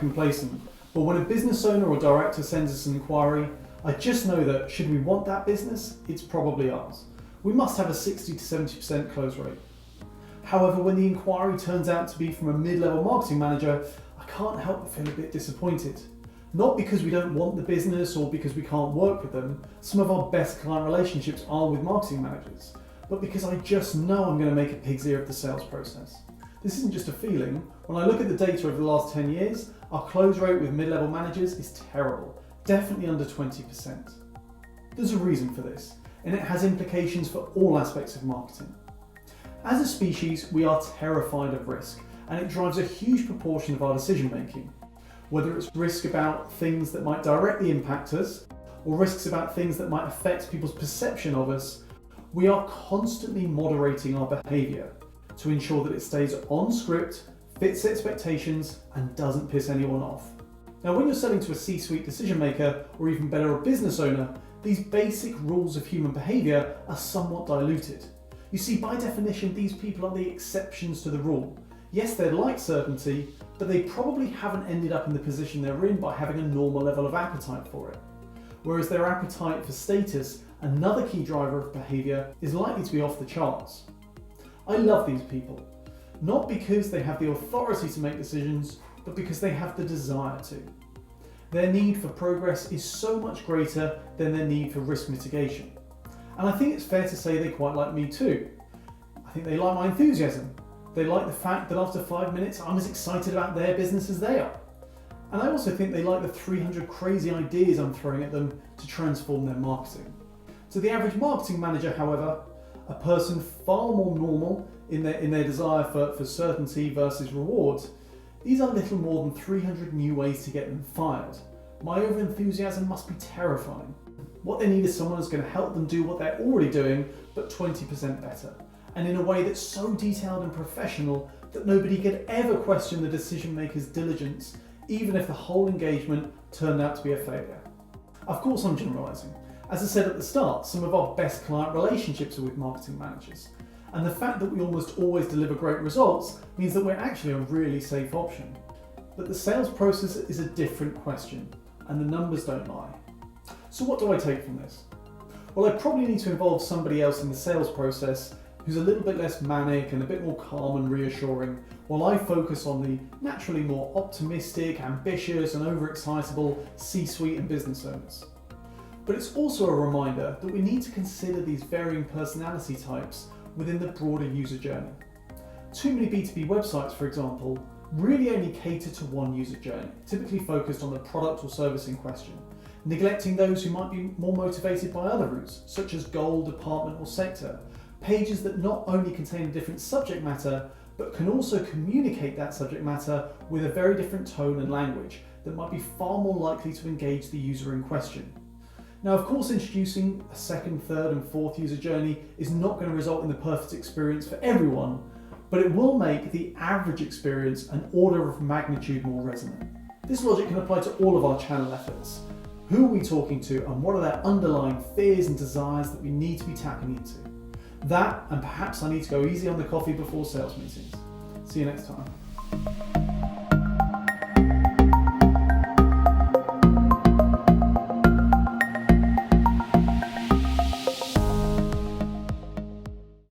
complacent, but when a business owner or director sends us an inquiry, I just know that should we want that business, it's probably ours. We must have a 60 to 70% close rate. However, when the inquiry turns out to be from a mid-level marketing manager, I can't help but feel a bit disappointed. Not because we don't want the business or because we can't work with them. Some of our best client relationships are with marketing managers, but because I just know I'm going to make a pig's ear of the sales process. This isn't just a feeling. When I look at the data over the last 10 years, our close rate with mid-level managers is terrible, definitely under 20%. There's a reason for this, and it has implications for all aspects of marketing. As a species, we are terrified of risk, and it drives a huge proportion of our decision making. Whether it's risk about things that might directly impact us, or risks about things that might affect people's perception of us, we are constantly moderating our behaviour to ensure that it stays on script, fits expectations, and doesn't piss anyone off. Now, when you're selling to a C-suite decision maker, or even better, a business owner, these basic rules of human behaviour are somewhat diluted. You see, by definition, these people are the exceptions to the rule. Yes, they'd like certainty, but they probably haven't ended up in the position they're in by having a normal level of appetite for it. Whereas their appetite for status, another key driver of behaviour, is likely to be off the charts. I love these people, not because they have the authority to make decisions, but because they have the desire to. Their need for progress is so much greater than their need for risk mitigation. And I think it's fair to say they quite like me too. I think they like my enthusiasm. They like the fact that after 5 minutes I'm as excited about their business as they are. And I also think they like the 300 crazy ideas I'm throwing at them to transform their marketing. To the average marketing manager, however, a person far more normal in their desire for certainty versus rewards, these are little more than 300 new ways to get them fired. My over-enthusiasm must be terrifying. What they need is someone who's going to help them do what they're already doing, but 20% better, and in a way that's so detailed and professional that nobody could ever question the decision maker's diligence, even if the whole engagement turned out to be a failure. Of course, I'm generalising. As I said at the start, some of our best client relationships are with marketing managers, and the fact that we almost always deliver great results means that we're actually a really safe option. But the sales process is a different question, and the numbers don't lie. So what do I take from this? Well, I probably need to involve somebody else in the sales process who's a little bit less manic and a bit more calm and reassuring, while I focus on the naturally more optimistic, ambitious and overexcitable C-suite and business owners. But it's also a reminder that we need to consider these varying personality types within the broader user journey. Too many B2B websites, for example, really only cater to one user journey, typically focused on the product or service in question, neglecting those who might be more motivated by other routes, such as goal, department or sector, pages that not only contain a different subject matter, but can also communicate that subject matter with a very different tone and language that might be far more likely to engage the user in question. Now, of course, introducing a second, third and fourth user journey is not going to result in the perfect experience for everyone, but it will make the average experience an order of magnitude more resonant. This logic can apply to all of our channel efforts. Who are we talking to, and what are their underlying fears and desires that we need to be tapping into? That, and perhaps I need to go easy on the coffee before sales meetings. See you next time.